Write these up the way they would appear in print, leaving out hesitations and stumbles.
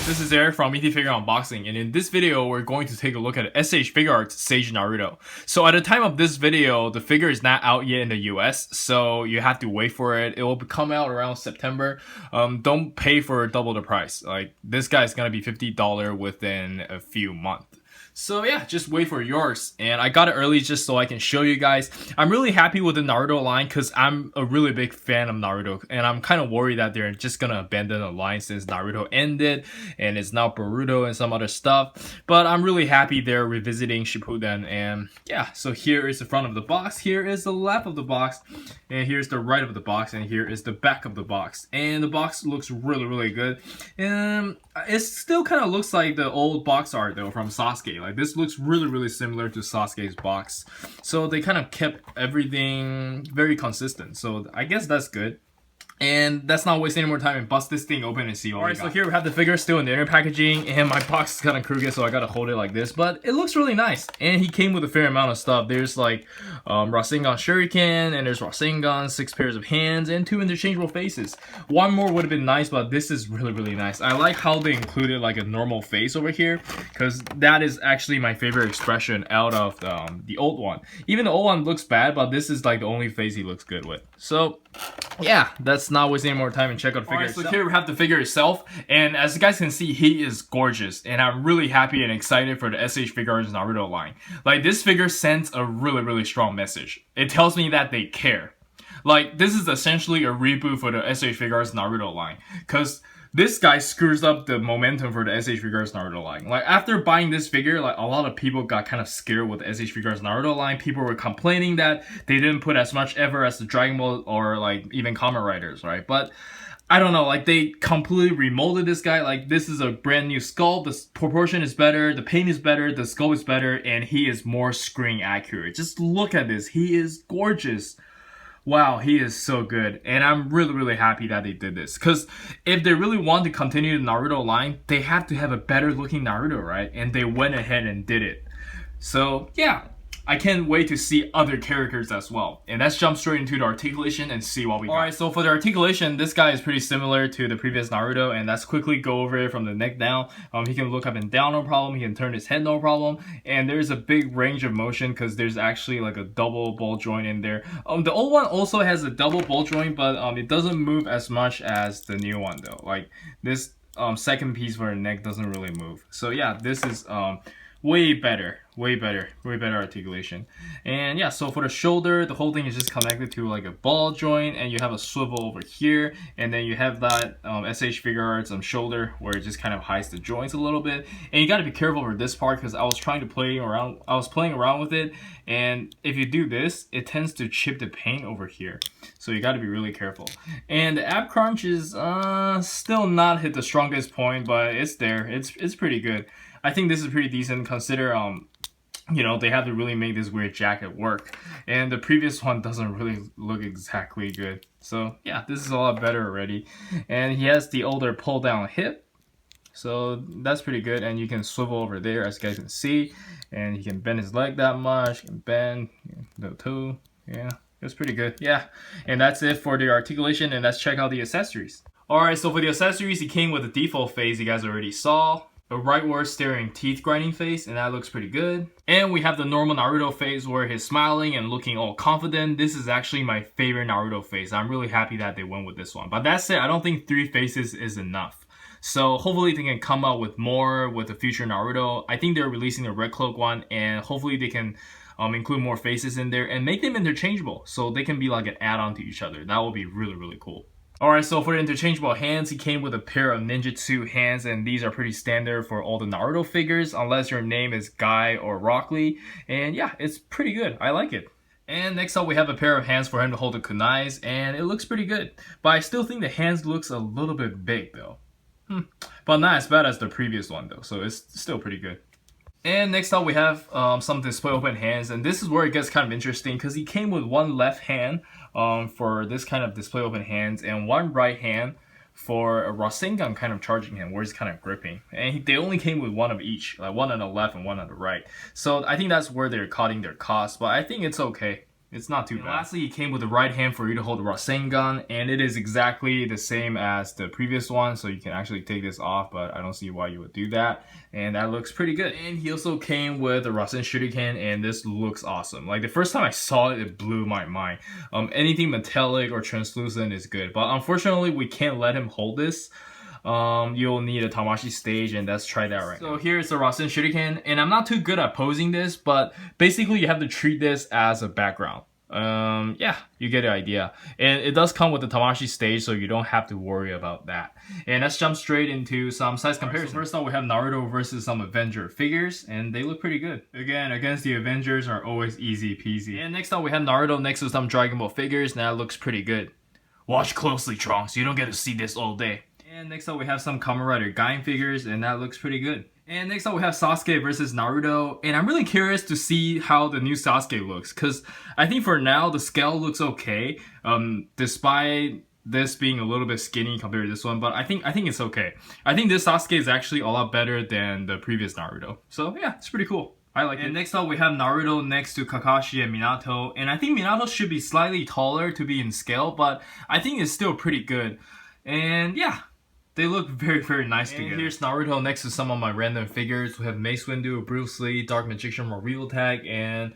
this is Eric from ET Figure Unboxing, and in this video we're going to take a look at SH Figuarts Sage Naruto. So at the time of this video, the figure is not out yet in the US, so you have to wait for it. It will come out around September. Don't pay for double the price. Like, this guy is gonna be $50 within a few months. So yeah, just wait for yours. And I got it early just so I can show you guys. I'm really happy with the Naruto line because I'm a really big fan of Naruto. And I'm kind of worried that they're just gonna abandon the line since Naruto ended and it's now Boruto and some other stuff. But I'm really happy they're revisiting Shippuden. And yeah, so here is the front of the box. Here is the left of the box. And here's the right of the box. And here is the back of the box. And the box looks really good. And it still kind of looks like the old box art though from Sasuke. Like, this looks really similar to Sasuke's box. So they kind of kept everything very consistent. So I guess that's good. And that's not wasting any more time and bust this thing open and see what we got. Alright, so here we have the figure still in the inner packaging, and my box is kind of crooked, so I gotta hold it like this, but it looks really nice. And he came with a fair amount of stuff. There's like Rasengan Shuriken, and there's Rasengan, 6 pairs of hands, and 2 interchangeable faces. One more would have been nice, but this is really nice. I like how they included like a normal face over here, because that is actually my favorite expression out of the old one. Even the old one looks bad, but this is like the only face he looks good with. So yeah, that's not wasting any more time and check out the figure itself. So here we have the figure itself, and as you guys can see, he is gorgeous, and I'm really happy and excited for the SH Figuarts Naruto line. Like, this figure sends a really strong message. It tells me that they care. Like, this is essentially a reboot for the SH Figuarts Naruto line, because this guy screws up the momentum for the SH Figuarts Naruto line. Like, after buying this figure, like, a lot of people got kind of scared with the SH Figuarts Naruto line. People were complaining that they didn't put as much effort as the Dragon Ball or like even Kamen Riders, right? But I don't know, like, they completely remolded this guy. Like, this is a brand new sculpt. The proportion is better, the paint is better, the sculpt is better, and he is more screen accurate. Just look at this. He is gorgeous. Wow, he is so good, and I'm really happy that they did this, because if they really want to continue the Naruto line, they have to have a better looking Naruto, right? And they went ahead and did it. So yeah, I can't wait to see other characters as well. And let's jump straight into the articulation and see what we got. Alright, so for the articulation, this guy is pretty similar to the previous Naruto, and let's quickly go over it from the neck down. He can look up and down, no problem. He can turn his head, no problem. And there's a big range of motion because there's actually like a double ball joint in there. The old one also has a double ball joint, but it doesn't move as much as the new one though. Like, this second piece for the neck doesn't really move. So yeah, this is way better articulation. And yeah, so for the shoulder, the whole thing is just connected to like a ball joint, and you have a swivel over here, and then you have that SH Figuarts shoulder where it just kind of hides the joints a little bit. And you got to be careful for this part, because I was playing around with it, and if you do this, it tends to chip the paint over here, so you got to be really careful. And the ab crunch is still not hit the strongest point, but it's there. It's pretty good. I think this is pretty decent. Consider you know, they have to really make this weird jacket work, and the previous one doesn't really look exactly good. So yeah, this is a lot better already. And he has the older pull down hip, so that's pretty good. And you can swivel over there, as you guys can see, and he can bend his leg that much, can bend the toe. Yeah, it's pretty good. Yeah, and that's it for the articulation, and let's check out the accessories. Alright, so for the accessories, he came with the default face you guys already saw. A rightward staring teeth grinding face, and that looks pretty good. And we have the normal Naruto face where he's smiling and looking all confident. This is actually my favorite Naruto face. I'm really happy that they went with this one. But that said, I don't think 3 faces is enough. So hopefully they can come out with more with the future Naruto. I think they're releasing the Red Cloak one, and hopefully they can include more faces in there and make them interchangeable so they can be like an add-on to each other. That will be really cool. Alright, so for the interchangeable hands, he came with a pair of ninjutsu hands, and these are pretty standard for all the Naruto figures, unless your name is Guy or Rock Lee. And yeah, it's pretty good. I like it. And next up, we have a pair of hands for him to hold the kunais, and it looks pretty good. But I still think the hands looks a little bit big though. But not as bad as the previous one though, so it's still pretty good. And next up we have some display open hands, and this is where it gets kind of interesting, because he came with one left hand for this kind of display open hands, and one right hand for a Rasengan kind of charging hand where he's kind of gripping. And they only came with one of each, like one on the left and one on the right. So I think that's where they're cutting their costs, but I think it's okay. It's not too bad. Lastly, it came with the right hand for you to hold the Rasengan, and it is exactly the same as the previous one, so you can actually take this off, but I don't see why you would do that. And that looks pretty good. And he also came with a Rasen Shuriken, and this looks awesome. Like, the first time I saw it, it blew my mind. Anything metallic or translucent is good, but unfortunately, we can't let him hold this. You'll need a Tamashii stage, and let's try that right now. So here's the Rasen Shuriken, and I'm not too good at posing this, but basically you have to treat this as a background. Yeah, you get the idea. And it does come with the Tamashii stage, so you don't have to worry about that. And let's jump straight into some size comparison. So first off, we have Naruto versus some Avenger figures, and they look pretty good. Again, against the Avengers are always easy peasy. And next up, we have Naruto next to some Dragon Ball figures, and that looks pretty good. Watch closely, Trunks. You don't get to see this all day. And next up, we have some Kamen Rider Gaim figures, and that looks pretty good. And next up, we have Sasuke versus Naruto, and I'm really curious to see how the new Sasuke looks, because I think for now, the scale looks okay, despite this being a little bit skinny compared to this one, but I think it's okay. I think this Sasuke is actually a lot better than the previous Naruto. So yeah, it's pretty cool. I like it. And next up, we have Naruto next to Kakashi and Minato, and I think Minato should be slightly taller to be in scale, but I think it's still pretty good. And yeah, they look very, very nice together. Here's Naruto next to some of my random figures. We have Mace Windu, Bruce Lee, Dark Magician from Real Tag, and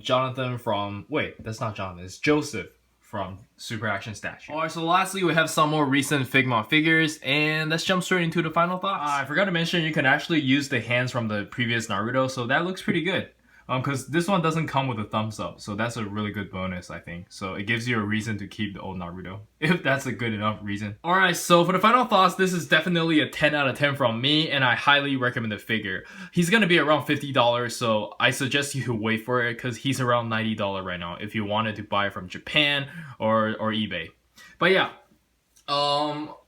Jonathan from... Wait, that's not Jonathan. It's Joseph from Super Action Statue. Alright, so lastly, we have some more recent Figma figures, and let's jump straight into the final thoughts. I forgot to mention, you can actually use the hands from the previous Naruto, so that looks pretty good. Because this one doesn't come with a thumbs up, so that's a really good bonus, I think. So it gives you a reason to keep the old Naruto, if that's a good enough reason. Alright, so for the final thoughts, this is definitely a 10 out of 10 from me, and I highly recommend the figure. He's gonna be around $50, so I suggest you wait for it, because he's around $90 right now, if you wanted to buy it from Japan or eBay. But yeah,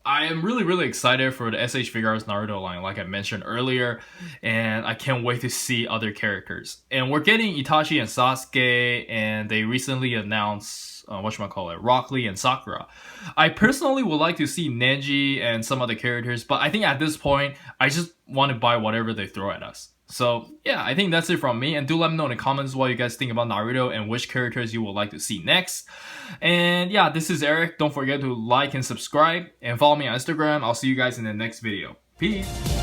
I am really excited for the SH Figuarts Naruto line, like I mentioned earlier, and I can't wait to see other characters. And we're getting Itachi and Sasuke, and they recently announced Rock Lee and Sakura. I personally would like to see Neji and some other characters, but I think at this point, I just want to buy whatever they throw at us. So yeah, I think that's it from me, and do let me know in the comments what you guys think about Naruto and which characters you would like to see next. And yeah, this is Eric. Don't forget to like and subscribe, and follow me on Instagram. I'll see you guys in the next video. Peace!